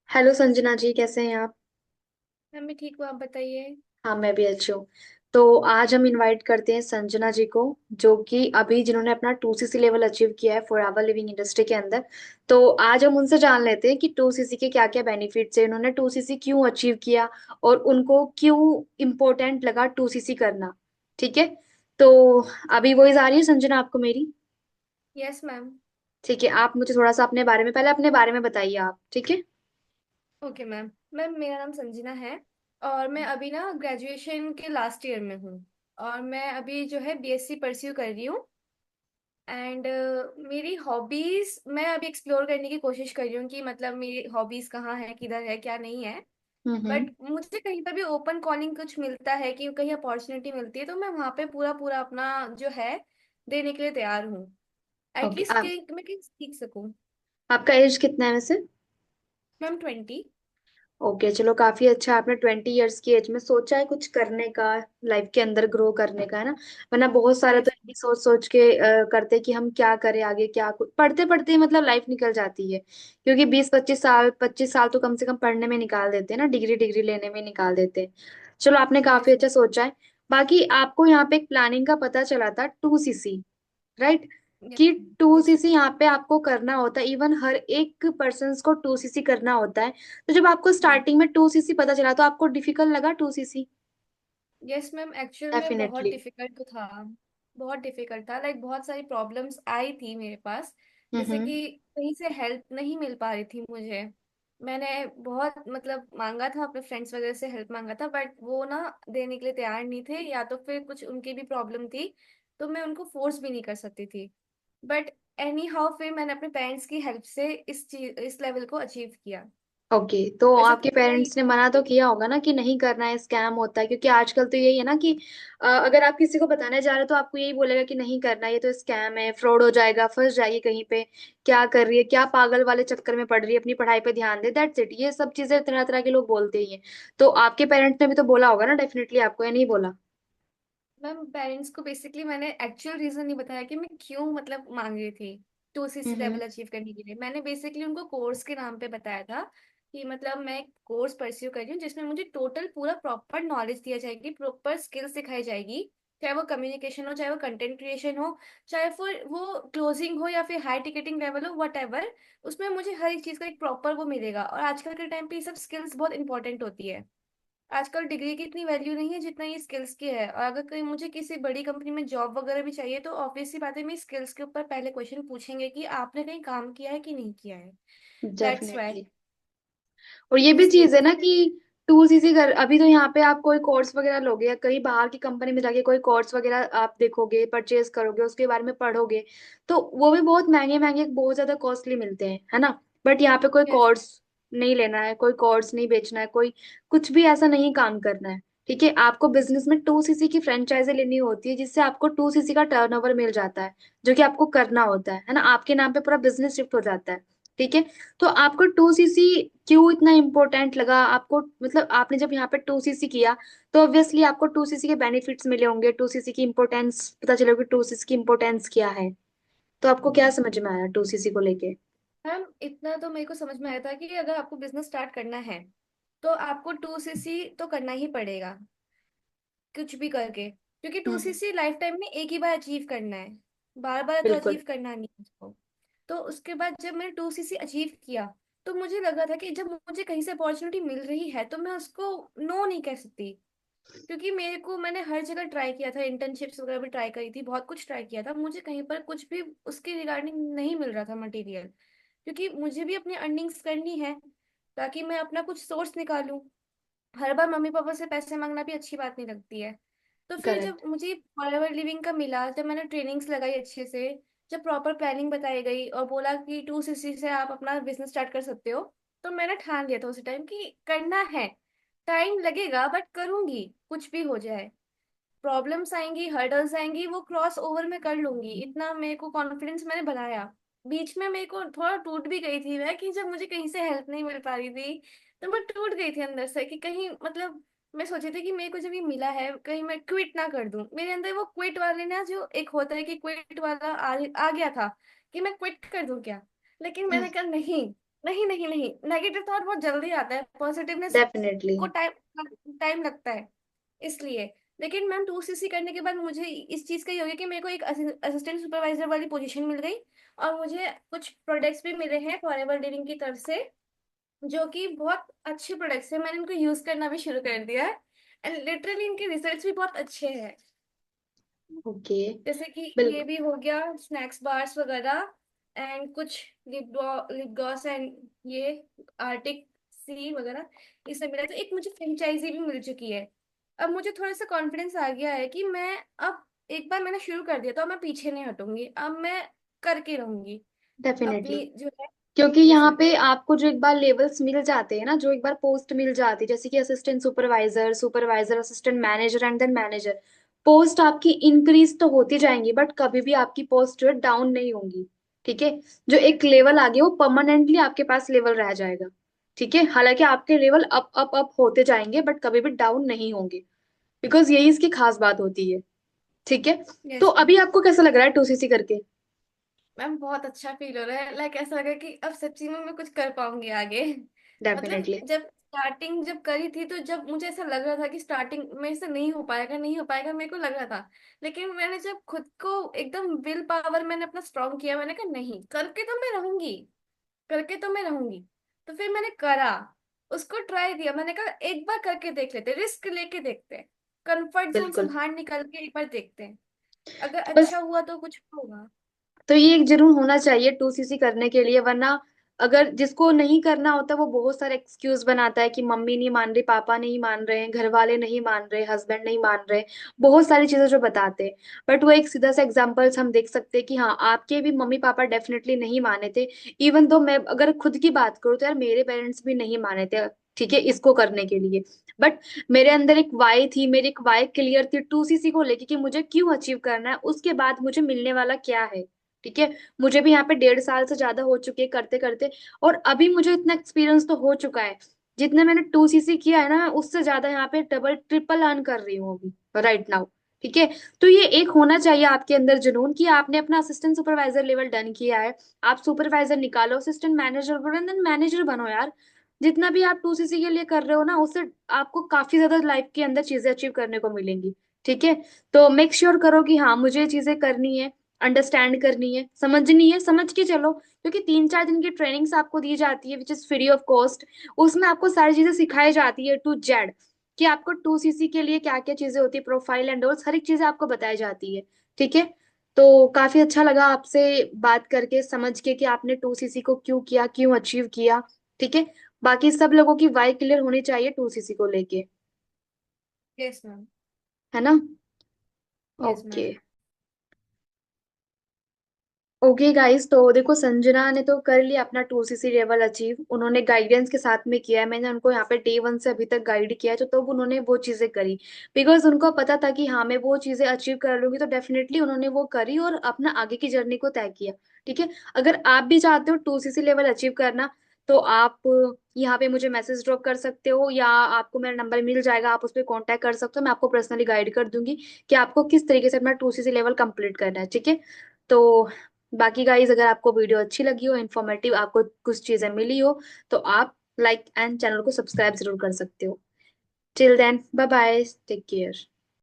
Hello Sanjana ji, कैसे हैं आप? मैं भी ठीक हूँ। आप बताइए। हाँ, मैं भी अच्छी हूँ। तो आज हम इनवाइट करते हैं संजना जी को, जो कि अभी जिन्होंने अपना 2सीसी लेवल अचीव किया है फॉर एवर लिविंग इंडस्ट्री के अंदर। तो आज हम उनसे जान लेते हैं कि 2सीसी के क्या क्या बेनिफिट्स है, उन्होंने 2सीसी क्यों अचीव किया और उनको क्यों इम्पोर्टेंट लगा 2सीसी करना। ठीक है। तो अभी वॉइस आ रही है संजना आपको मेरी? Yes ma'am. ठीक है, आप मुझे थोड़ा सा अपने बारे में, पहले अपने बारे में बताइए आप। ठीक है। Okay ma'am. मैम मेरा नाम संजना है और मैं अभी ना ग्रेजुएशन के लास्ट ईयर में हूँ। और मैं अभी जो है बीएससी परस्यू कर रही हूँ। एंड मेरी हॉबीज मैं अभी एक्सप्लोर करने की कोशिश कर रही हूँ कि मतलब मेरी हॉबीज कहाँ है, किधर है, क्या नहीं है। हम्म। बट मुझे कहीं पर भी ओपन कॉलिंग कुछ मिलता है कि कहीं अपॉर्चुनिटी मिलती है तो मैं वहाँ पे पूरा पूरा अपना जो है देने के लिए तैयार हूँ। ओके। एटलीस्ट कि मैं कहीं सीख सकूँ। आपका एज कितना है वैसे? मैम 20। ओके, चलो काफी अच्छा है। आपने 20 इयर्स की एज में सोचा है कुछ करने का, लाइफ के अंदर ग्रो करने का, है ना? वरना बहुत सारे तो यस। यही सोच सोच के करते कि हम क्या करें आगे, क्या पढ़ते पढ़ते ही मतलब लाइफ निकल जाती है। क्योंकि 20-25 साल, 25 साल तो कम से कम पढ़ने में निकाल देते हैं ना, डिग्री डिग्री लेने में निकाल देते हैं। चलो, आपने काफी यस। अच्छा सोचा है। बाकी आपको यहाँ पे एक प्लानिंग का पता चला था, 2सीसी, राइट? यस। कि टू यस। सीसी यहाँ पे आपको करना होता है, इवन हर एक पर्सन को 2सीसी करना होता है। तो जब आपको स्टार्टिंग में 2सीसी पता चला तो आपको डिफिकल्ट लगा 2सीसी? यस मैम, एक्चुअल में बहुत डेफिनेटली। डिफिकल्ट तो था। बहुत डिफिकल्ट था, लाइक बहुत सारी प्रॉब्लम्स आई थी मेरे पास। जैसे हम्म। कि कहीं से हेल्प नहीं मिल पा रही थी मुझे। मैंने बहुत मतलब मांगा था, अपने फ्रेंड्स वगैरह से हेल्प मांगा था, बट वो ना देने के लिए तैयार नहीं थे, या तो फिर कुछ उनकी भी प्रॉब्लम थी। तो मैं उनको फोर्स भी नहीं कर सकती थी। बट एनी हाउ फिर मैंने अपने पेरेंट्स की हेल्प से इस लेवल को अचीव किया। ओके, तो वैसे आपके तो वही। पेरेंट्स ने मना तो किया होगा ना कि नहीं करना है, स्कैम होता है? क्योंकि आजकल तो यही है ना कि अगर आप किसी को बताने जा रहे हो तो आपको यही बोलेगा कि नहीं करना, ये तो स्कैम है, फ्रॉड हो जाएगा, फंस जाएगी कहीं पे। क्या कर रही है, क्या पागल वाले चक्कर में पड़ रही है, अपनी पढ़ाई पे ध्यान दे, दैट्स इट। ये सब चीजें तरह तरह के लोग बोलते ही हैं। तो आपके पेरेंट्स ने भी तो बोला होगा ना डेफिनेटली आपको, या नहीं बोला? मैम पेरेंट्स को बेसिकली मैंने एक्चुअल रीजन नहीं बताया कि मैं क्यों मतलब मांग रही थी 2सीसी हम्म। लेवल अचीव करने के लिए। मैंने बेसिकली उनको कोर्स के नाम पे बताया था कि मतलब मैं एक कोर्स परस्यू कर रही हूँ जिसमें मुझे टोटल पूरा प्रॉपर नॉलेज दिया जाएगी, प्रॉपर स्किल्स सिखाई जाएगी। चाहे वो कम्युनिकेशन हो, चाहे वो कंटेंट क्रिएशन हो, चाहे फिर वो क्लोजिंग हो या फिर हाई टिकटिंग लेवल हो, वट एवर। उसमें मुझे हर एक चीज़ का एक प्रॉपर वो मिलेगा। और आजकल के टाइम पे ये सब स्किल्स बहुत इंपॉर्टेंट होती है। आजकल डिग्री की इतनी वैल्यू नहीं है जितना ये स्किल्स की है। और अगर कहीं मुझे किसी बड़ी कंपनी में जॉब वगैरह भी चाहिए तो ऑब्वियस सी बात है, मेरी स्किल्स के ऊपर पहले क्वेश्चन पूछेंगे कि आपने कहीं काम किया है कि नहीं किया है। That's why. डेफिनेटली। और ये भी इसलिए चीज तो है ना मैंने। कि 2सीसी कर, अभी तो यहाँ पे आप कोई कोर्स वगैरह लोगे या कहीं बाहर की कंपनी में जाके कोई कोर्स वगैरह आप देखोगे, परचेज करोगे, उसके बारे में पढ़ोगे, तो वो भी बहुत महंगे महंगे, बहुत ज्यादा कॉस्टली मिलते हैं, है ना? बट यहाँ पे कोई यस। कोर्स नहीं लेना है, कोई कोर्स नहीं बेचना है, कोई कुछ भी ऐसा नहीं काम करना है। ठीक है, आपको बिजनेस में 2सीसी की फ्रेंचाइजी लेनी होती है, जिससे आपको 2सीसी का टर्नओवर मिल जाता है, जो कि आपको करना होता है ना? आपके नाम पे पूरा बिजनेस शिफ्ट हो जाता है। ठीक है। तो आपको 2सीसी क्यों इतना इम्पोर्टेंट लगा आपको? मतलब आपने जब यहाँ पे 2सीसी किया तो ऑब्वियसली आपको 2सीसी के बेनिफिट्स मिले होंगे, 2सीसी की इम्पोर्टेंस पता चला कि 2सीसी की इम्पोर्टेंस क्या है। तो आपको क्या समझ में आया 2सीसी को लेके? मैम इतना तो मेरे को समझ में आया था कि अगर आपको बिजनेस स्टार्ट करना है तो आपको 2सीसी तो करना ही पड़ेगा, कुछ भी करके। क्योंकि टू हम्म। सीसी लाइफ टाइम में एक ही बार अचीव करना है, बार बार तो बिल्कुल। अचीव करना नहीं है उसको। तो उसके बाद जब मैंने 2सीसी अचीव किया तो मुझे लगा था कि जब मुझे कहीं से अपॉर्चुनिटी मिल रही है तो मैं उसको नो नहीं कह सकती। क्योंकि मैंने हर जगह ट्राई किया था, इंटर्नशिप्स वगैरह भी ट्राई करी थी, बहुत कुछ ट्राई किया था, मुझे कहीं पर कुछ भी उसके रिगार्डिंग नहीं मिल रहा था मटेरियल। क्योंकि मुझे भी अपनी अर्निंग्स करनी है ताकि मैं अपना कुछ सोर्स निकालूं। हर बार मम्मी पापा से पैसे मांगना भी अच्छी बात नहीं लगती है। तो फिर जब करेक्ट। मुझे फॉरएवर लिविंग का मिला, जब मैंने ट्रेनिंग्स लगाई अच्छे से, जब प्रॉपर प्लानिंग बताई गई और बोला कि 2सीसी से आप अपना बिजनेस स्टार्ट कर सकते हो, तो मैंने ठान लिया था उसी टाइम कि करना है। टाइम लगेगा बट करूंगी, कुछ भी हो जाए। प्रॉब्लम्स आएंगी, हर्डल्स आएंगी, वो क्रॉस ओवर में कर लूंगी, इतना मेरे को कॉन्फिडेंस मैंने बनाया। बीच में मेरे को थोड़ा टूट भी गई थी मैं कि जब मुझे कहीं से हेल्प नहीं मिल पा रही थी तो मैं टूट गई थी अंदर से कि कहीं मतलब मैं सोची थी कि मेरे को जब ये मिला है कहीं मैं क्विट ना कर दूं। मेरे अंदर वो क्विट वाले ना जो एक होता है कि क्विट वाला आ गया था कि मैं क्विट कर दूं क्या। लेकिन मैंने कहा नहीं, नहीं नहीं नहीं, नेगेटिव थॉट बहुत जल्दी आता है, पॉजिटिवनेस डेफिनेटली। को टाइम टाइम लगता है, इसलिए। लेकिन मैम 2सीसी करने के बाद मुझे इस चीज का ये हो गया कि मेरे को एक असिस्टेंट सुपरवाइजर वाली पोजीशन मिल गई, और मुझे कुछ प्रोडक्ट्स भी मिले हैं फॉरएवर लिविंग की तरफ से, जो कि बहुत अच्छे प्रोडक्ट्स हैं, मैंने इनको यूज करना भी शुरू कर दिया है, एंड लिटरली इनके रिजल्ट्स भी बहुत अच्छे हैं। ओके। जैसे कि ये बिल्कुल। भी हो गया स्नैक्स बार्स वगैरह, एंड कुछ लिप ग्लॉस, एंड ये आर्टिक सी वगैरह, ये सब मिला, तो एक मुझे फ्रेंचाइजी भी मिल चुकी है। अब मुझे थोड़ा सा कॉन्फिडेंस आ गया है कि मैं अब, एक बार मैंने शुरू कर दिया तो अब मैं पीछे नहीं हटूंगी, अब मैं करके रहूंगी डेफिनेटली। अपनी जो है क्योंकि यहाँ बिजनेस। पे आपको जो एक बार लेवल्स मिल जाते हैं ना, जो एक बार पोस्ट मिल जाती है, जैसे कि assistant supervisor, supervisor, assistant manager and then manager, post आपकी इंक्रीज तो होती जाएंगी बट कभी भी आपकी पोस्ट जो है डाउन नहीं होंगी। ठीक है। जो एक लेवल आ गया वो परमानेंटली आपके पास लेवल रह जाएगा। ठीक है। हालांकि आपके लेवल अप अप अप होते जाएंगे बट कभी भी डाउन नहीं होंगे, बिकॉज यही इसकी खास बात होती है। ठीक है। तो यस अभी आपको कैसा लग रहा है 2सीसी करके? मैम, बहुत अच्छा फील हो रहा है, लाइक ऐसा लगा कि अब सच्ची में मैं कुछ कर पाऊंगी आगे। मतलब डेफिनेटली। जब स्टार्टिंग जब करी थी, तो जब मुझे ऐसा लग रहा था कि स्टार्टिंग मेरे से नहीं हो पाएगा, नहीं हो पाएगा, मेरे को लग रहा था, लेकिन मैंने जब खुद को एकदम विल पावर मैंने अपना स्ट्रांग किया, मैंने कहा नहीं, करके तो मैं रहूंगी, करके तो मैं रहूंगी। तो फिर मैंने करा, उसको ट्राई दिया, मैंने कहा एक बार करके देख लेते, रिस्क लेके देखते हैं, कंफर्ट जोन से बिल्कुल। बाहर निकल के एक बार देखते हैं, अगर तो बस, अच्छा हुआ तो कुछ होगा। तो ये एक जरूर होना चाहिए 2सीसी करने के लिए, वरना अगर जिसको नहीं करना होता वो बहुत सारे एक्सक्यूज बनाता है कि मम्मी नहीं मान रही, पापा नहीं मान रहे हैं, घर वाले नहीं मान रहे, हस्बैंड नहीं मान रहे, बहुत सारी चीजें जो बताते हैं। बट वो एक सीधा सा एग्जांपल्स हम देख सकते हैं कि हाँ, आपके भी मम्मी पापा डेफिनेटली नहीं माने थे। इवन दो मैं अगर खुद की बात करूँ तो यार मेरे पेरेंट्स भी नहीं माने थे, ठीक है, इसको करने के लिए। बट मेरे अंदर एक वाई थी, मेरी एक वाई क्लियर थी 2सीसी को लेके कि मुझे क्यों अचीव करना है, उसके बाद मुझे मिलने वाला क्या है। ठीक है। मुझे भी यहाँ पे 1.5 साल से ज्यादा हो चुके हैं करते करते, और अभी मुझे इतना एक्सपीरियंस तो हो चुका है, जितना मैंने 2सीसी किया है ना उससे ज्यादा यहाँ पे डबल ट्रिपल अर्न कर रही हूँ अभी राइट नाउ। ठीक है। तो ये एक होना चाहिए आपके अंदर जुनून कि आपने अपना असिस्टेंट सुपरवाइजर लेवल डन किया है, आप सुपरवाइजर निकालो, असिस्टेंट मैनेजर बनो, देन मैनेजर बनो यार। जितना भी आप 2सीसी के लिए कर रहे हो ना उससे आपको काफी ज्यादा लाइफ के अंदर चीजें अचीव करने को मिलेंगी। ठीक है। तो मेक श्योर करो कि हाँ मुझे ये चीजें करनी है, अंडरस्टैंड करनी है, समझनी है, समझ के चलो, क्योंकि 3-4 दिन की ट्रेनिंग्स आपको दी जाती है which is free of cost. उसमें आपको सारी चीजें सिखाई जाती है टू जेड, कि आपको 2सीसी के लिए क्या क्या चीजें होती है, प्रोफाइल एंड हर एक चीजें आपको बताई जाती है। ठीक है। तो काफी अच्छा लगा आपसे बात करके, समझ के कि आपने 2सीसी को क्यों किया, क्यों अचीव किया। ठीक है। बाकी सब लोगों की वाई क्लियर होनी चाहिए 2सीसी को लेके। Yes ma'am. है ना? Yes okay. Ma'am. Okay guys, तो देखो संजना ने तो कर लिया अपना 2सीसी लेवल अचीव, उन्होंने गाइडेंस के साथ में किया है, मैंने उनको यहाँ पे डे 1 से अभी तक गाइड किया है, तो तब उन्होंने वो चीजें करी, बिकॉज उनको पता था कि हाँ मैं वो चीजें अचीव कर लूंगी, तो डेफिनेटली उन्होंने वो करी और अपना आगे की जर्नी को तय किया। ठीक है। अगर आप भी चाहते हो 2सीसी लेवल अचीव करना, तो आप यहाँ पे मुझे मैसेज ड्रॉप कर सकते हो, या आपको मेरा नंबर मिल जाएगा, आप उस पर कॉन्टेक्ट कर सकते हो, मैं आपको पर्सनली गाइड कर दूंगी कि आपको किस तरीके से अपना 2सीसी लेवल कंप्लीट करना है। ठीक है। तो बाकी गाइज, अगर आपको वीडियो अच्छी लगी हो, इन्फॉर्मेटिव, आपको कुछ चीजें मिली हो, तो आप लाइक एंड चैनल को सब्सक्राइब जरूर कर सकते हो। Till then bye bye, take care.